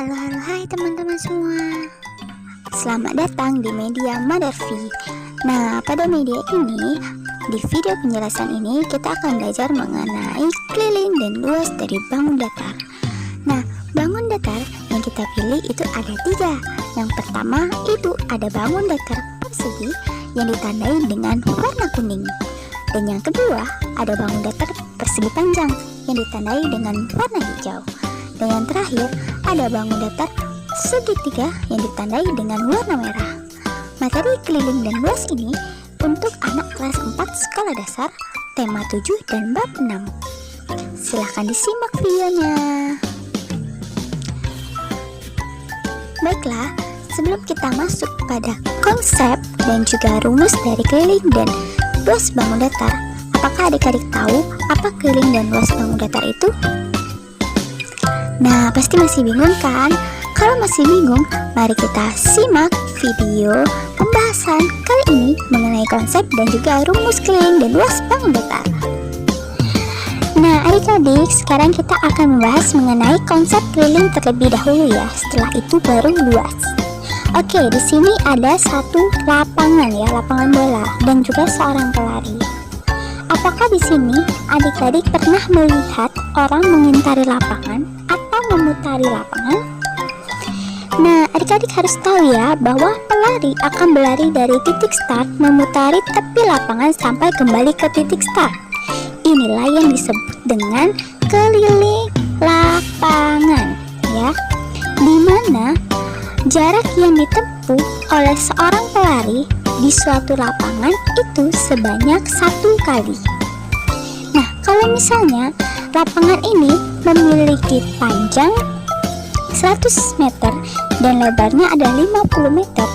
Halo, hai teman-teman semua. Selamat datang di media Motherfi. Nah, pada media ini, di video penjelasan ini kita akan belajar mengenai keliling dan luas dari bangun datar. Nah, bangun datar yang kita pilih itu ada 3. Yang pertama itu ada bangun datar persegi yang ditandai dengan warna kuning. Dan yang kedua ada bangun datar persegi panjang yang ditandai dengan warna hijau. Dan yang terakhir ada bangun datar segitiga yang ditandai dengan warna merah. Materi keliling dan luas ini untuk anak kelas 4 sekolah dasar, tema 7 dan bab 6. Silahkan disimak videonya. Baiklah, sebelum kita masuk pada konsep dan juga rumus dari keliling dan luas bangun datar, apakah adik-adik tahu apa keliling dan luas bangun datar itu? Nah, pasti masih bingung kan? Kalau masih bingung, mari kita simak video pembahasan kali ini mengenai konsep dan juga rumus keliling dan luas bangun datar. Nah, adik-adik, sekarang kita akan membahas mengenai konsep keliling terlebih dahulu ya. Setelah itu baru luas. Oke, di sini ada satu lapangan ya, lapangan bola dan juga seorang pelari. Apakah di sini adik-adik pernah melihat orang mengintari lapangan atau memutari lapangan? Nah, adik-adik harus tahu ya bahwa pelari akan berlari dari titik start memutari tepi lapangan sampai kembali ke titik start. Inilah yang disebut dengan keliling lapangan ya, di mana jarak yang ditempuh oleh seorang pelari di suatu lapangan itu sebanyak 1 kali. Nah, kalau misalnya lapangan ini memiliki panjang 100 meter dan lebarnya ada 50 meter,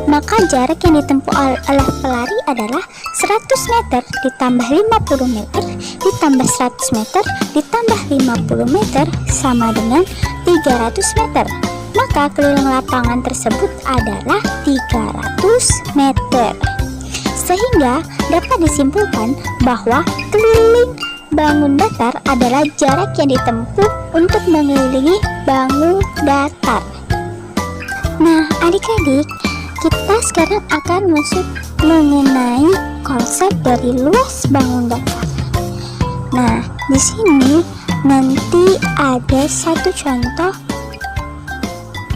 maka jarak yang ditempuh oleh pelari adalah 100 meter ditambah 50 meter ditambah 100 meter ditambah 50 meter sama dengan 300 meter. Maka keliling lapangan tersebut adalah 300 meter. Sehingga dapat disimpulkan bahwa keliling bangun datar adalah jarak yang ditempuh untuk mengelilingi bangun datar. Nah, adik-adik, kita sekarang akan masuk mengenai konsep dari luas bangun datar. Nah, di sini nanti ada satu contoh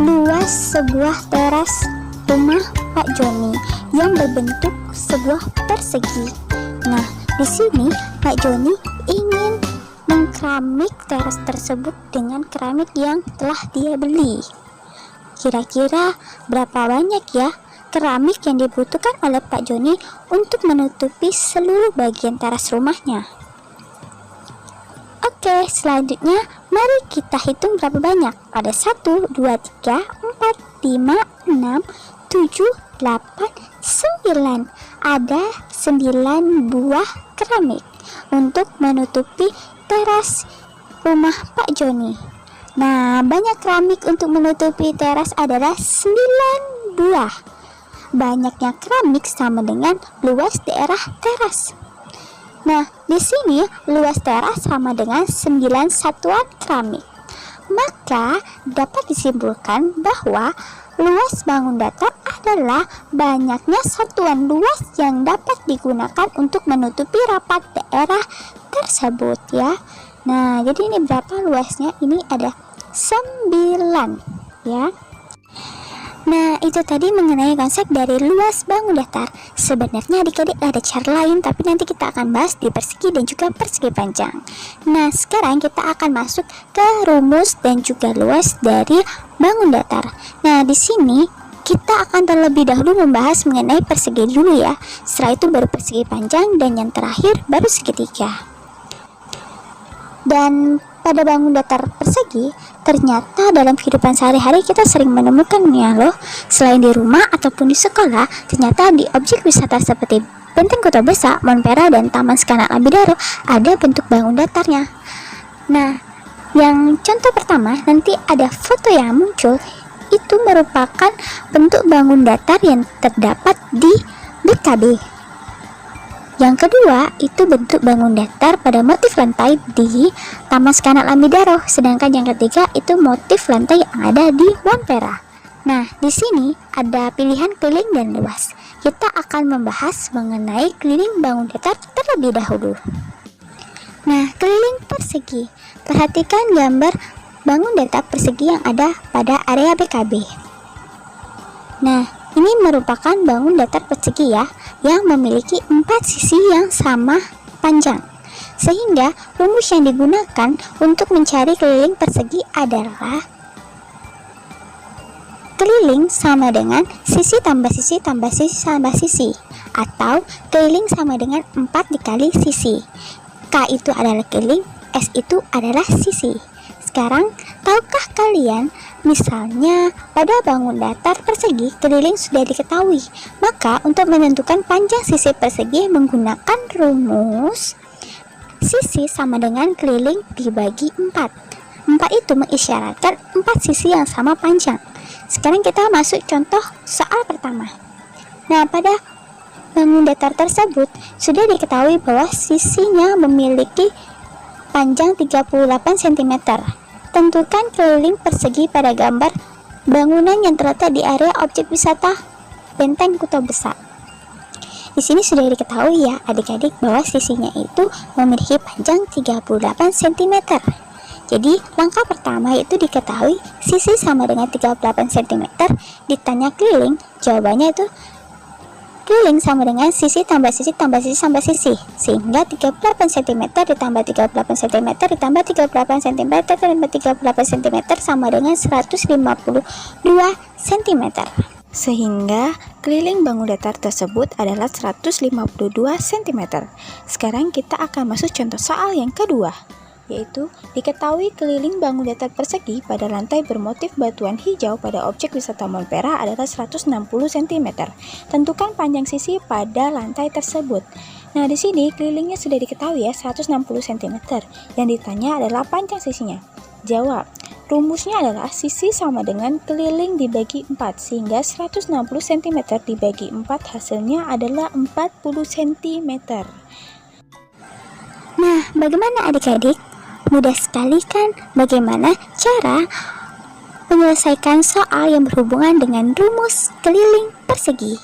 luas sebuah teras rumah Pak Joni yang berbentuk sebuah persegi. Nah, di sini Pak Joni ingin mengkeramik teras tersebut dengan keramik yang telah dia beli. Kira-kira berapa banyak ya keramik yang dibutuhkan oleh Pak Joni untuk menutupi seluruh bagian teras rumahnya? Oke, selanjutnya mari kita hitung berapa banyak. Ada 1, 2, 3, 4, 5, 6, 7, 8, 9. Ada 9 buah keramik untuk menutupi teras rumah Pak Joni. Nah, banyak keramik untuk menutupi teras adalah 9 buah. Banyaknya keramik sama dengan luas daerah teras. Nah, di sini luas teras sama dengan 9 satuan keramik. Maka dapat disimpulkan bahwa luas bangun datar adalah banyaknya satuan luas yang dapat digunakan untuk menutupi rapat daerah tersebut ya. Nah, jadi ini berapa luasnya? Ini ada 9 ya. Nah, itu tadi mengenai konsep dari luas bangun datar. Sebenarnya adik-adik ada cara lain, tapi nanti kita akan bahas di persegi dan juga persegi panjang. Nah, sekarang kita akan masuk ke rumus dan juga luas dari bangun datar. Nah, di sini kita akan terlebih dahulu membahas mengenai persegi dulu ya. Setelah itu baru persegi panjang dan yang terakhir baru segitiga. Dan pada bangun datar persegi, ternyata dalam kehidupan sehari-hari kita sering menemukannya loh. Selain di rumah ataupun di sekolah, ternyata di objek wisata seperti Benteng Kota Besar, Montpera, dan Taman Sekanak Abidaro ada bentuk bangun datarnya. Nah, yang contoh pertama nanti ada foto yang muncul, itu merupakan bentuk bangun datar yang terdapat di BKD. Yang kedua, itu bentuk bangun datar pada motif lantai di Taman Skanal Amidaro. Sedangkan yang ketiga, itu motif lantai yang ada di Montpera. Nah, di sini ada pilihan keliling dan luas. Kita akan membahas mengenai keliling bangun datar terlebih dahulu. Nah, keliling persegi. Perhatikan gambar bangun datar persegi yang ada pada area BKB. Nah, ini merupakan bangun datar persegi ya, yang memiliki 4 sisi yang sama panjang. Sehingga rumus yang digunakan untuk mencari keliling persegi adalah keliling sama dengan sisi tambah sisi tambah sisi tambah sisi, atau keliling sama dengan 4 dikali sisi. K itu adalah keliling, S itu adalah sisi. Sekarang, tahukah kalian, misalnya pada bangun datar persegi keliling sudah diketahui, maka untuk menentukan panjang sisi persegi menggunakan rumus sisi sama dengan keliling dibagi 4. 4 itu mengisyaratkan 4 sisi yang sama panjang. Sekarang kita masuk contoh soal pertama. Nah, pada bangun datar tersebut sudah diketahui bahwa sisinya memiliki panjang 38 cm. Tentukan keliling persegi pada gambar bangunan yang terletak di area objek wisata Benteng Kuto Besar. Di sini sudah diketahui ya adik-adik bahwa sisinya itu memiliki panjang 38 cm. Jadi langkah pertama itu diketahui sisi sama dengan 38 cm. Ditanya keliling, jawabannya itu keliling sama dengan sisi tambah sisi tambah sisi tambah sisi. Sehingga 38 cm ditambah 38 cm ditambah 38 cm ditambah 38 cm sama dengan 152 cm. Sehingga keliling bangun datar tersebut adalah 152 cm. Sekarang kita akan masuk contoh soal yang kedua, yaitu diketahui keliling bangun datar persegi pada lantai bermotif batuan hijau pada objek wisata Montpera adalah 160 cm. Tentukan panjang sisi pada lantai tersebut. Nah, di sini kelilingnya sudah diketahui ya, 160 cm. Yang ditanya adalah panjang sisinya. Jawab. Rumusnya adalah sisi sama dengan keliling dibagi 4, sehingga 160 cm dibagi 4 hasilnya adalah 40 cm. Nah, bagaimana adik-adik? Mudah sekali kan bagaimana cara menyelesaikan soal yang berhubungan dengan rumus keliling persegi.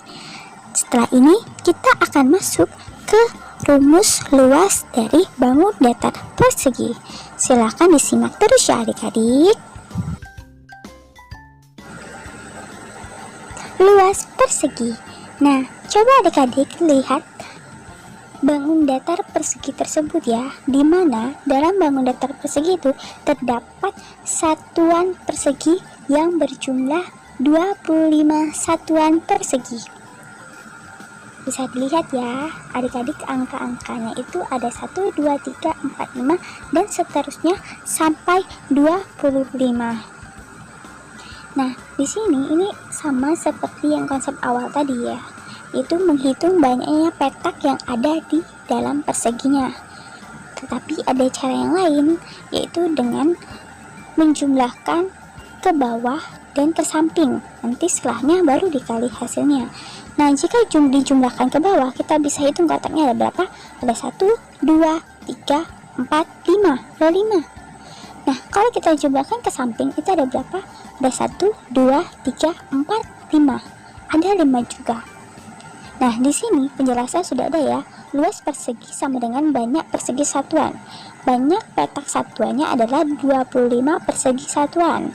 Setelah ini kita akan masuk ke rumus luas dari bangun datar persegi. Silakan disimak terus ya adik-adik. Luas persegi. Nah, coba adik-adik lihat bangun datar persegi tersebut ya, di mana dalam bangun datar persegi itu terdapat satuan persegi yang berjumlah 25 satuan persegi. Bisa dilihat ya adik-adik, angka-angkanya itu ada 1, 2, 3, 4, 5 dan seterusnya sampai 25. Nah, di sini ini sama seperti yang konsep awal tadi ya, itu menghitung banyaknya petak yang ada di dalam perseginya. Tetapi ada cara yang lain, yaitu dengan menjumlahkan ke bawah dan ke samping. Nanti setelahnya baru dikali hasilnya. Nah, jika dijumlahkan ke bawah, kita bisa hitung kotaknya ada berapa? Ada 1, 2, 3, 4, 5. Ada 5. Nah, kalau kita jumlahkan ke samping, itu ada berapa? Ada 1, 2, 3, 4, 5. Ada 5 juga. Nah, di sini penjelasan sudah ada ya. Luas persegi sama dengan banyak persegi satuan. Banyak petak satuannya adalah 25 persegi satuan.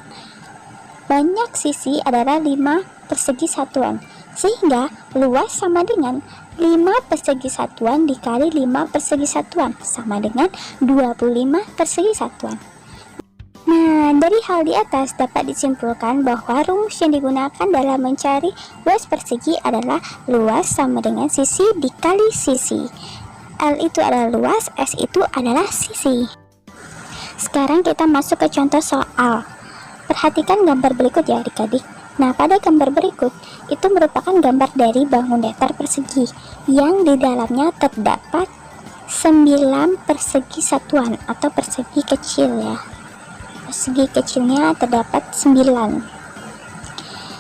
Banyak sisi adalah 5 persegi satuan. Sehingga luas sama dengan 5 persegi satuan dikali 5 persegi satuan sama dengan 25 persegi satuan. Nah, dari hal di atas dapat disimpulkan bahwa rumus yang digunakan dalam mencari luas persegi adalah luas sama dengan sisi dikali sisi. L itu adalah luas, S itu adalah sisi. Sekarang kita masuk ke contoh soal. Perhatikan gambar berikut ya adik-adik. Nah, pada gambar berikut itu merupakan gambar dari bangun datar persegi yang di dalamnya terdapat 9 persegi satuan atau persegi kecil ya. Persegi kecilnya terdapat 9.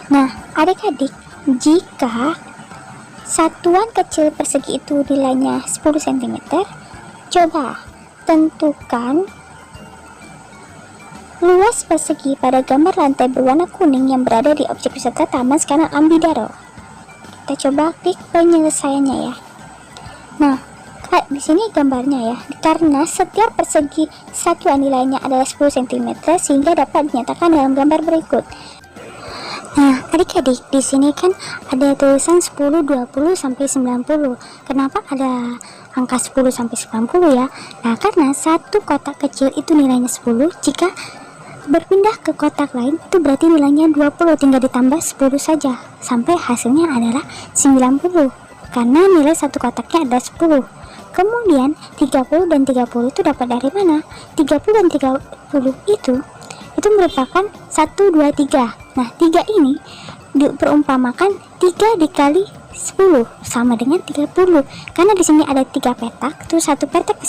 Nah, adik-adik, jika satuan kecil persegi itu nilainya 10 cm, coba tentukan luas persegi pada gambar lantai berwarna kuning yang berada di objek wisata Taman Sekanak Lambidaro. Kita coba klik penyelesaiannya ya. Nah, di sini gambarnya ya, karena setiap persegi satuan nilainya adalah 10 cm sehingga dapat dinyatakan dalam gambar berikut. Nah, adik-adik, di sini kan ada tulisan 10, 20 sampai 90. Kenapa ada angka 10 sampai 90 ya? Nah, karena satu kotak kecil itu nilainya 10, jika berpindah ke kotak lain itu berarti nilainya 20, tinggal ditambah 10 saja sampai hasilnya adalah 90. Karena nilai satu kotaknya ada 10. Kemudian 30 dan 30 itu dapat dari mana? 30 dan 30 itu merupakan 1, 2, 3. Nah, 3 ini diperumpamakan 3 dikali 10 sama dengan 30. Karena di sini ada 3 petak, terus satu petak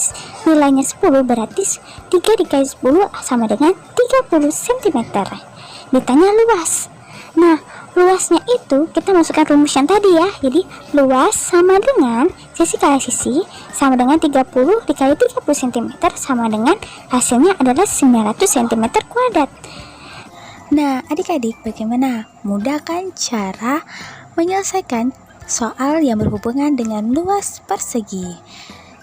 nilainya 10, berarti 3 dikali 10 sama dengan 30 cm. Ditanya luas. Nah, luasnya itu kita masukkan rumus yang tadi ya. Jadi luas sama dengan sisi kali sisi sama dengan 30 dikali 30 cm sama dengan hasilnya adalah 900 cm kuadrat. Nah, adik-adik, bagaimana? Mudah kan cara menyelesaikan soal yang berhubungan dengan luas persegi?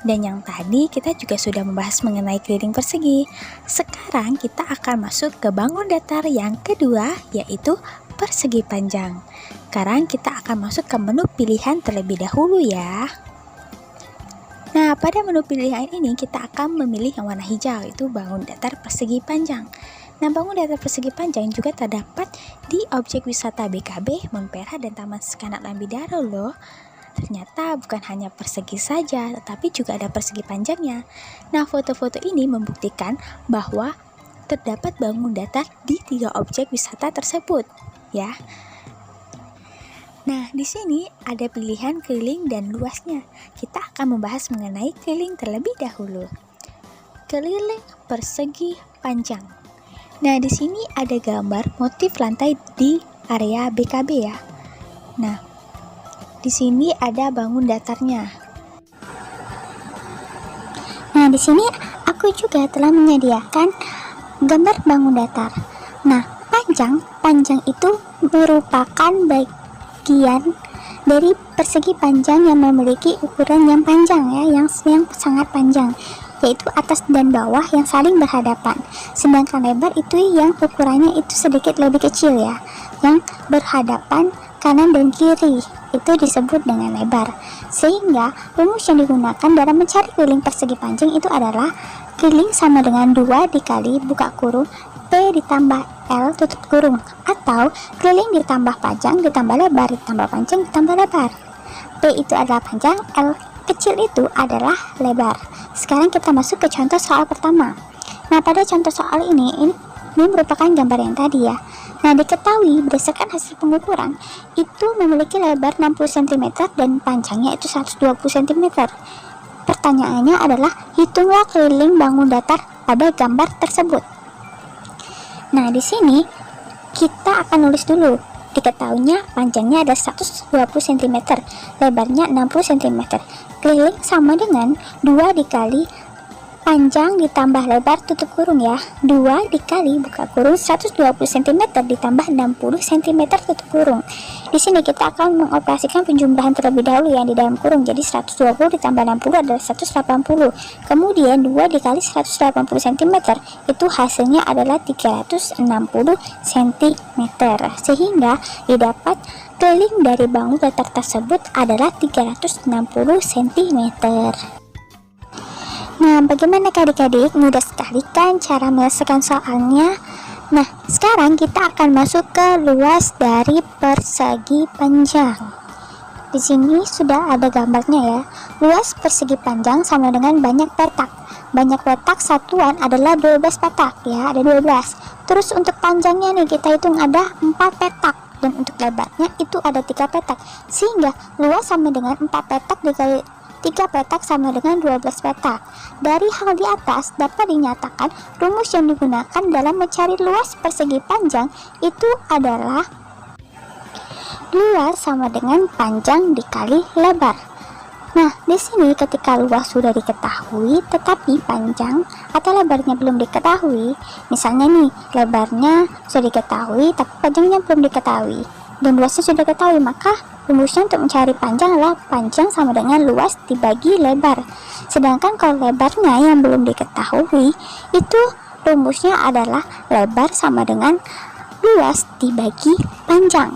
Dan yang tadi kita juga sudah membahas mengenai keliling persegi. Sekarang kita akan masuk ke bangun datar yang kedua, yaitu persegi panjang. Sekarang kita akan masuk ke menu pilihan terlebih dahulu ya. Nah, pada menu pilihan ini kita akan memilih yang warna hijau, yaitu bangun datar persegi panjang. Nah, bangun datar persegi panjang juga terdapat di objek wisata BKB, Monpera, dan Taman Sekanak Lambidaro loh. Ternyata bukan hanya persegi saja, tetapi juga ada persegi panjangnya. Nah, foto-foto ini membuktikan bahwa terdapat bangun datar di 3 objek wisata tersebut, ya. Nah, di sini ada pilihan keliling dan luasnya. Kita akan membahas mengenai keliling terlebih dahulu. Keliling persegi panjang. Nah, di sini ada gambar motif lantai di area BKB ya. Nah, di sini ada bangun datarnya. Nah, di sini aku juga telah menyediakan gambar bangun datar. Nah, panjang itu merupakan bagian dari persegi panjang yang memiliki ukuran yang panjang ya, yang sangat panjang, yaitu atas dan bawah yang saling berhadapan. Sedangkan lebar itu yang ukurannya itu sedikit lebih kecil ya, yang berhadapan kanan dan kiri, itu disebut dengan lebar. Sehingga rumus yang digunakan dalam mencari keliling persegi panjang itu adalah keliling sama dengan 2 dikali buka kurung P ditambah L tutup kurung, atau keliling ditambah panjang ditambah lebar ditambah panjang ditambah lebar. P itu adalah panjang, L kecil itu adalah lebar. Sekarang kita masuk ke contoh soal pertama. Nah, pada contoh soal ini merupakan gambar yang tadi ya. Nah, diketahui berdasarkan hasil pengukuran itu memiliki lebar 60 cm dan panjangnya itu 120 cm. Pertanyaannya adalah hitunglah keliling bangun datar pada gambar tersebut. Nah, di sini kita akan nulis dulu. Diketahuinya panjangnya ada 120 cm, lebarnya 60 cm. Keliling sama dengan 2 dikali panjang ditambah lebar tutup kurung ya, 2 dikali buka kurung 120 cm ditambah 60 cm tutup kurung. Di sini kita akan mengoperasikan penjumlahan terlebih dahulu yang di dalam kurung. Jadi 120 ditambah 60 adalah 180. Kemudian 2 dikali 180 cm itu hasilnya adalah 360 cm. Sehingga didapat keliling dari bangun datar tersebut adalah 360 cm. Nah, bagaimana adik-adik? Mudah sekali kan cara menyelesaikan soalnya? Nah, sekarang kita akan masuk ke luas dari persegi panjang. Di sini sudah ada gambarnya ya. Luas persegi panjang sama dengan banyak petak. Banyak petak satuan adalah 12 petak ya, ada 12. Terus untuk panjangnya nih kita hitung ada 4 petak. Dan untuk lebarnya itu ada 3 petak. Sehingga luas sama dengan 4 petak dikali 3 petak sama dengan 12 petak. Dari hal di atas dapat dinyatakan rumus yang digunakan dalam mencari luas persegi panjang itu adalah luas sama dengan panjang dikali lebar. Nah, di sini ketika luas sudah diketahui tetapi panjang atau lebarnya belum diketahui, misalnya nih lebarnya sudah diketahui tapi panjangnya belum diketahui dan luasnya sudah diketahui, maka rumusnya untuk mencari panjang adalah panjang sama dengan luas dibagi lebar. Sedangkan kalau lebarnya yang belum diketahui, itu rumusnya adalah lebar sama dengan luas dibagi panjang.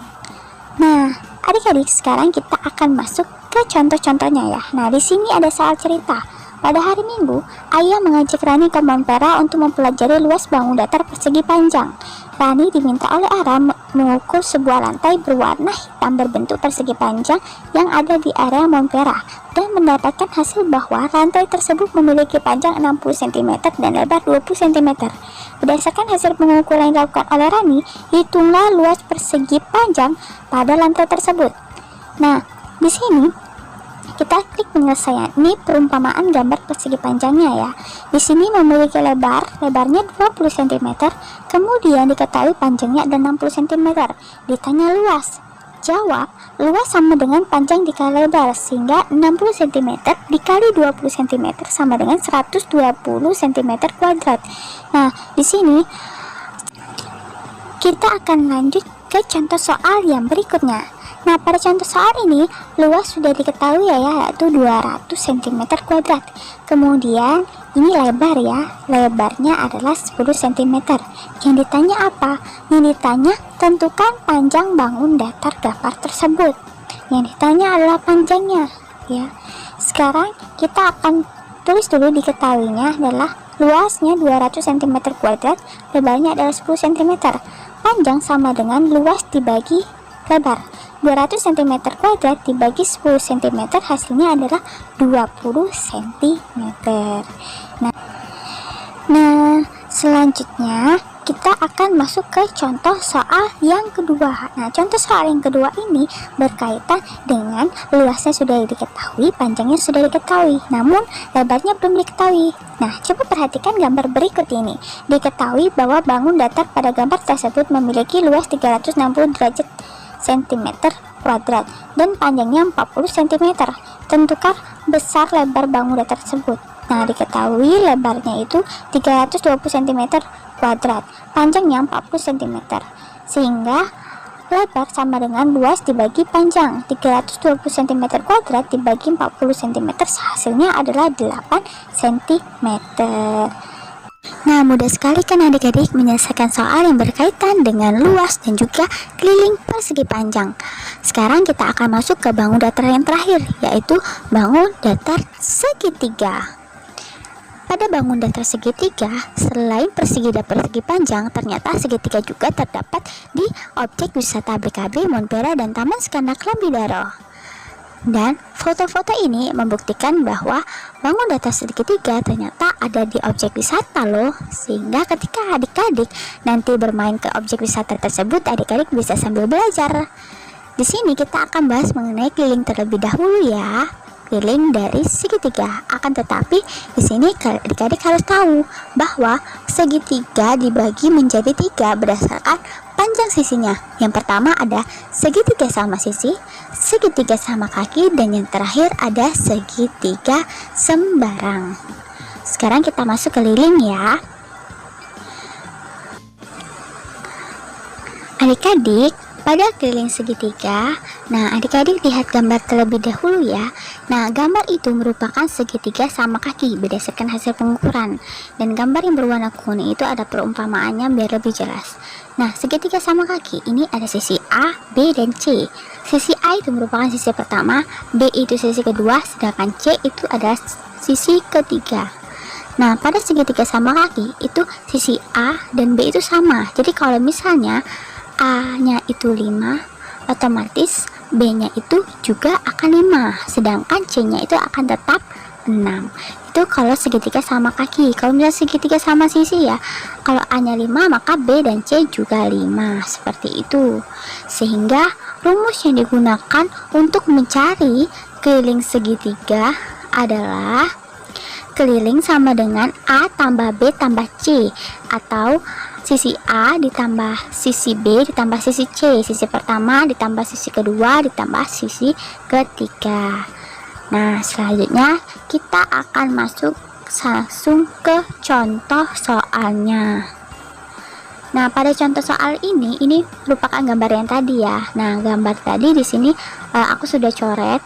Nah, adik-adik, sekarang kita akan masuk ke contoh-contohnya ya. Nah, di sini ada soal cerita. Pada hari Minggu, ayah mengajak Rani ke Montpera untuk mempelajari luas bangun datar persegi panjang. Rani diminta oleh Ara mengukur sebuah lantai berwarna hitam berbentuk persegi panjang yang ada di area Montpera dan mendapatkan hasil bahwa lantai tersebut memiliki panjang 60 cm dan lebar 20 cm. Berdasarkan hasil pengukuran yang dilakukan oleh Rani, hitunglah luas persegi panjang pada lantai tersebut. Nah, di sini kita klik penyelesaian. Ini perumpamaan gambar persegi panjangnya ya. Di sini memiliki lebarnya 20 cm, kemudian diketahui panjangnya ada 60 cm. Ditanya luas. Jawab, luas sama dengan panjang dikali lebar, sehingga 60 cm dikali 20 cm sama dengan 120 cm kuadrat. Nah, di sini kita akan lanjut ke contoh soal yang berikutnya. Nah, pada contoh soal ini, luas sudah diketahui ya, yaitu 200 cm kuadrat. Kemudian, ini lebar ya, lebarnya adalah 10 cm. Yang ditanya apa? Yang ditanya, tentukan panjang bangun datar gambar tersebut. Yang ditanya adalah panjangnya, ya. Sekarang, kita akan tulis dulu diketahuinya adalah luasnya 200 cm kuadrat, lebarnya adalah 10 cm. Panjang sama dengan luas dibagi lebar. 200 cm kuadrat dibagi 10 cm hasilnya adalah 20 cm. Nah, selanjutnya kita akan masuk ke contoh soal yang kedua. Nah, contoh soal yang kedua ini berkaitan dengan luasnya sudah diketahui, panjangnya sudah diketahui, namun lebarnya belum diketahui. Nah, coba perhatikan gambar berikut ini. Diketahui bahwa bangun datar pada gambar tersebut memiliki luas 360 derajat cm kuadrat dan panjangnya 40 cm. Tentukan besar lebar bangun datar tersebut. Nah, diketahui lebarnya itu 320 cm kuadrat, panjangnya 40 cm, sehingga lebar sama dengan luas dibagi panjang. 320 cm kuadrat dibagi 40 cm hasilnya adalah 8 cm. Nah, mudah sekali kan adik-adik menyelesaikan soal yang berkaitan dengan luas dan juga keliling persegi panjang. Sekarang kita akan masuk ke bangun datar yang terakhir, yaitu bangun datar segitiga. Pada bangun datar segitiga, selain persegi dan persegi panjang, ternyata segitiga juga terdapat di objek wisata BKB Montpera dan Taman Skandal Lambidaro. Dan foto-foto ini membuktikan bahwa bangun datar segitiga ternyata ada di objek wisata loh. Sehingga ketika adik-adik nanti bermain ke objek wisata tersebut, adik-adik bisa sambil belajar. Di sini kita akan bahas mengenai keliling terlebih dahulu ya. Keliling dari segitiga. Akan tetapi di sini adik-adik harus tahu bahwa segitiga dibagi menjadi 3 berdasarkan panjang sisinya. Yang pertama ada segitiga sama sisi, segitiga sama kaki, dan yang terakhir ada segitiga sembarang. Sekarang kita masuk ke keliling ya. Adik-adik, pada keliling segitiga, nah adik-adik lihat gambar terlebih dahulu ya. Nah, gambar itu merupakan segitiga sama kaki berdasarkan hasil pengukuran. Dan gambar yang berwarna kuning itu ada perumpamaannya biar lebih jelas. Nah, segitiga sama kaki ini ada sisi A, B, dan C. Sisi A itu merupakan sisi pertama, B itu sisi kedua, sedangkan C itu adalah sisi ketiga. Nah, pada segitiga sama kaki itu sisi A dan B itu sama. Jadi kalau misalnya A-nya itu 5, otomatis B-nya itu juga akan 5, sedangkan C-nya itu akan tetap 6. Itu kalau segitiga sama kaki. Kalau misalnya segitiga sama sisi ya, kalau A-nya 5 maka B dan C juga 5, seperti itu. Sehingga rumus yang digunakan untuk mencari keliling segitiga adalah keliling sama dengan A tambah B tambah C, atau sisi A ditambah sisi B ditambah sisi C, sisi pertama ditambah sisi kedua ditambah sisi ketiga. Nah, selanjutnya kita akan masuk langsung ke contoh soalnya. Nah, pada contoh soal ini merupakan gambar yang tadi ya. Nah, gambar tadi di sini aku sudah coret.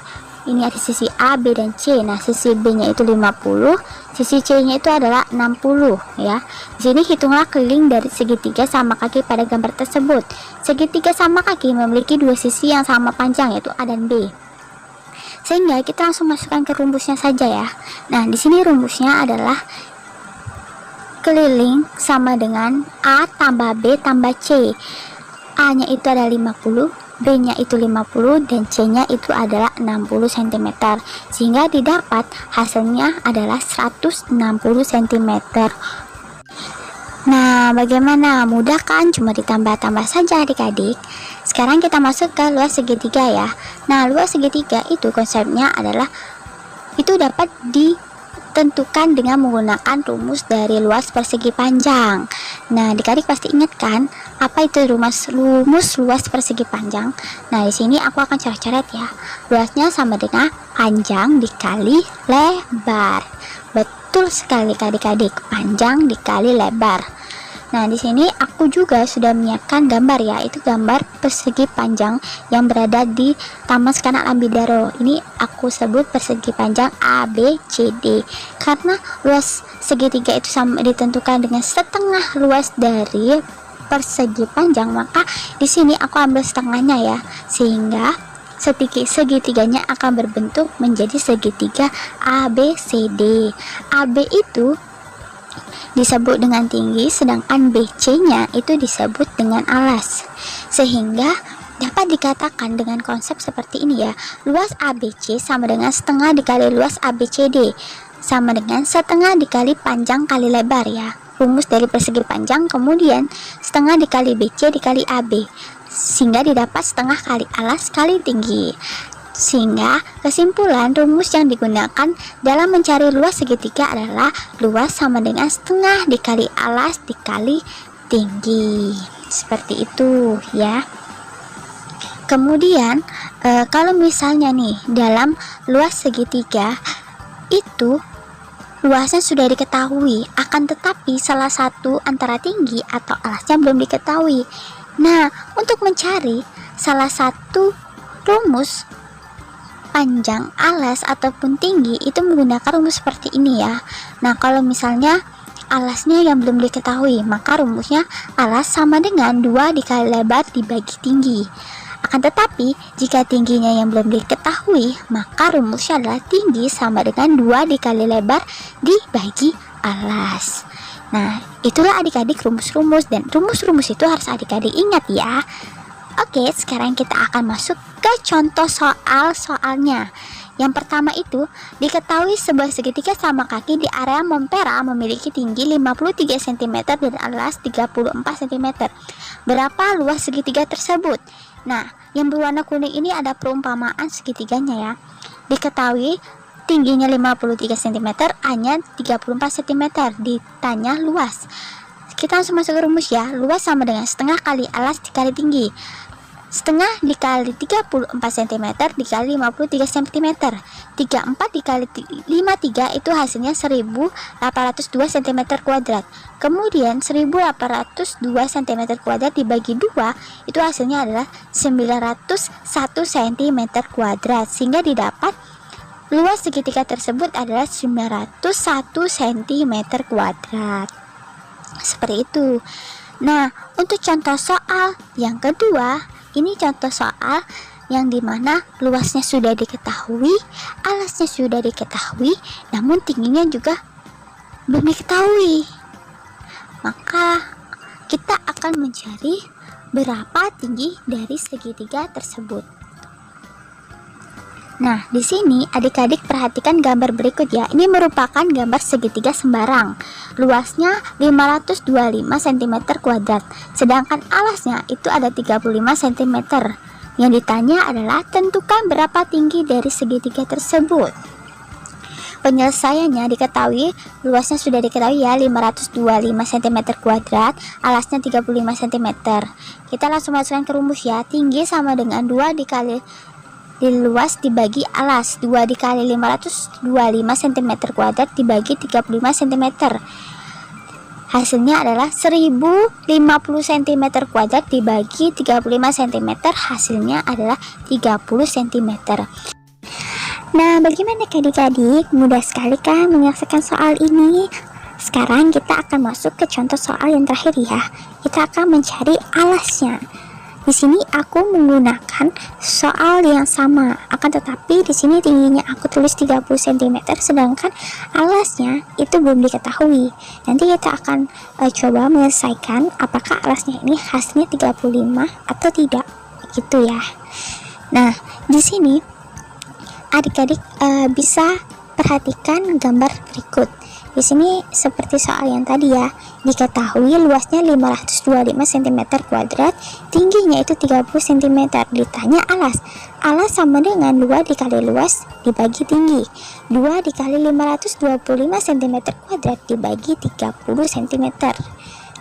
Ini ada sisi A, B, dan C. Nah, sisi B-nya itu 50, sisi C-nya itu adalah 60 ya. Di sini hitunglah keliling dari segitiga sama kaki pada gambar tersebut. Segitiga sama kaki memiliki dua sisi yang sama panjang, yaitu A dan B. Sehingga kita langsung masukkan ke rumusnya saja ya. Nah, di sini rumusnya adalah keliling sama dengan A tambah B tambah C. A-nya itu adalah 50, B-nya itu 50, dan C-nya itu adalah 60 cm. Sehingga didapat hasilnya adalah 160 cm. Nah, bagaimana? Mudah kan? Cuma ditambah-tambah saja adik-adik. Sekarang kita masuk ke luas segitiga ya. Nah, luas segitiga itu konsepnya adalah itu dapat ditentukan dengan menggunakan rumus dari luas persegi panjang. Nah, adik-adik pasti ingat kan apa itu rumus luas persegi panjang? Nah, di sini aku akan coret-coret ya. Luasnya sama dengan panjang dikali lebar. Betul sekali adik-adik, panjang dikali lebar. Nah, di sini aku juga sudah menyiapkan gambar ya. Itu gambar persegi panjang yang berada di Taman Sekanak Lambidaro. Ini aku sebut persegi panjang ABCD karena luas segitiga itu sama ditentukan dengan setengah luas dari persegi panjang, maka di sini aku ambil setengahnya ya, sehingga segitiganya akan berbentuk menjadi segitiga ABCD. AB itu disebut dengan tinggi, sedangkan BC-nya itu disebut dengan alas. Sehingga dapat dikatakan dengan konsep seperti ini ya. Luas ABC sama dengan setengah dikali luas ABCD, sama dengan setengah dikali panjang kali lebar ya. Rumus dari persegi panjang, kemudian setengah dikali BC dikali AB, sehingga didapat setengah kali alas kali tinggi. Sehingga kesimpulan rumus yang digunakan dalam mencari luas segitiga adalah luas sama dengan setengah dikali alas dikali tinggi. Seperti itu ya. Kemudian kalau misalnya nih dalam luas segitiga itu luasnya sudah diketahui, akan tetapi salah satu antara tinggi atau alasnya belum diketahui. Nah, untuk mencari salah satu rumus panjang, alas, ataupun tinggi itu menggunakan rumus seperti ini ya. Nah, kalau misalnya alasnya yang belum diketahui, maka rumusnya alas sama dengan 2 dikali lebar dibagi tinggi. Akan tetapi jika tingginya yang belum diketahui, maka rumusnya adalah tinggi sama dengan 2 dikali lebar dibagi alas. Nah, itulah adik-adik rumus-rumus, dan rumus-rumus itu harus adik-adik ingat ya. Oke, sekarang kita akan masuk ke contoh soalnya. Yang pertama itu, diketahui sebuah segitiga sama kaki di area Montpera memiliki tinggi 53 cm dan alas 34 cm. Berapa luas segitiga tersebut? Nah, yang berwarna kuning ini ada perumpamaan segitiganya ya. Diketahui tingginya 53 cm, A-nya 34 cm, ditanya luas. Kita langsung masuk ke rumus ya. Luas sama dengan setengah kali alas dikali tinggi. Setengah dikali 34 cm dikali 53 cm. 34 dikali 53 itu hasilnya 1802 cm kuadrat. Kemudian 1802 cm kuadrat dibagi 2 itu hasilnya adalah 901 cm kuadrat. Sehingga didapat luas segitiga tersebut adalah 901 cm kuadrat. Seperti itu. Nah, untuk contoh soal yang kedua, ini contoh soal yang dimana luasnya sudah diketahui, alasnya sudah diketahui, namun tingginya juga belum diketahui. Maka kita akan mencari berapa tinggi dari segitiga tersebut. Nah, di sini adik-adik perhatikan gambar berikut ya. Ini merupakan gambar segitiga sembarang. Luasnya 525 cm kuadrat, sedangkan alasnya itu ada 35 cm. Yang ditanya adalah tentukan berapa tinggi dari segitiga tersebut. penyelesaiannya diketahui, luasnya sudah diketahui ya, 525 cm kuadrat, alasnya 35 cm. Kita langsung masukkan ke rumus ya. Tinggi sama dengan 2 dikali luas dibagi alas, 2 dikali 525 cm kuadrat dibagi 35 cm. Hasilnya adalah 1050 cm kuadrat dibagi 35 cm, hasilnya adalah 30 cm. Nah, bagaimana adik-adik? Mudah sekali kan menyelesaikan soal ini? Sekarang kita akan masuk ke contoh soal yang terakhir ya. Kita akan mencari alasnya. Di sini aku menggunakan soal yang sama, akan tetapi di sini tingginya aku tulis 30 cm, sedangkan alasnya itu belum diketahui. Nanti kita akan coba menyelesaikan apakah alasnya ini hasilnya 35 atau tidak, gitu ya. Nah, di sini adik-adik bisa perhatikan gambar berikut. Di sini seperti soal yang tadi ya, diketahui luasnya 525 cm kuadrat, tingginya itu 30 cm. Ditanya alas. Alas sama dengan 2 dikali luas dibagi tinggi. 2 dikali 525 cm kuadrat dibagi 30 cm.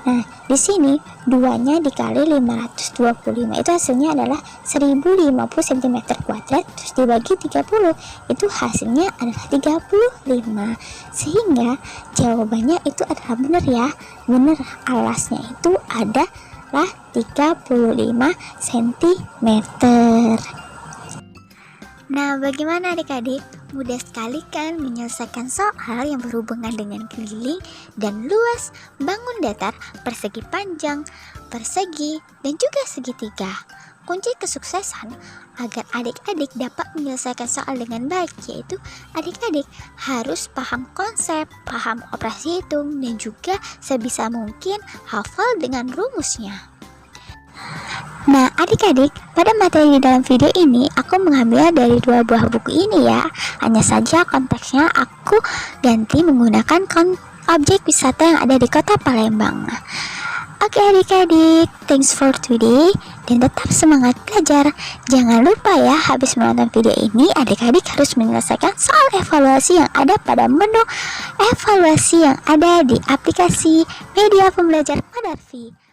Nah, di sini 2-nya dikali 525 itu hasilnya adalah 1050 cm kuadrat, terus dibagi 30 itu hasilnya adalah 35. Sehingga jawabannya itu adalah benar ya. Benar, alasnya itu adalah 35 cm. Nah, bagaimana adik-adik? Mudah sekali kan menyelesaikan soal yang berhubungan dengan keliling dan luas, bangun datar, persegi panjang, persegi, dan juga segitiga. Kunci kesuksesan agar adik-adik dapat menyelesaikan soal dengan baik yaitu adik-adik harus paham konsep, paham operasi hitung, dan juga sebisa mungkin hafal dengan rumusnya. Nah, adik-adik, pada materi di dalam video ini aku mengambil dari 2 buah buku ini ya. Hanya saja konteksnya aku ganti menggunakan objek wisata yang ada di kota Palembang. Oke adik-adik, thanks for today dan tetap semangat belajar. Jangan lupa ya, habis menonton video ini adik-adik harus menyelesaikan soal evaluasi yang ada pada menu evaluasi yang ada di aplikasi media pembelajar Padarvi.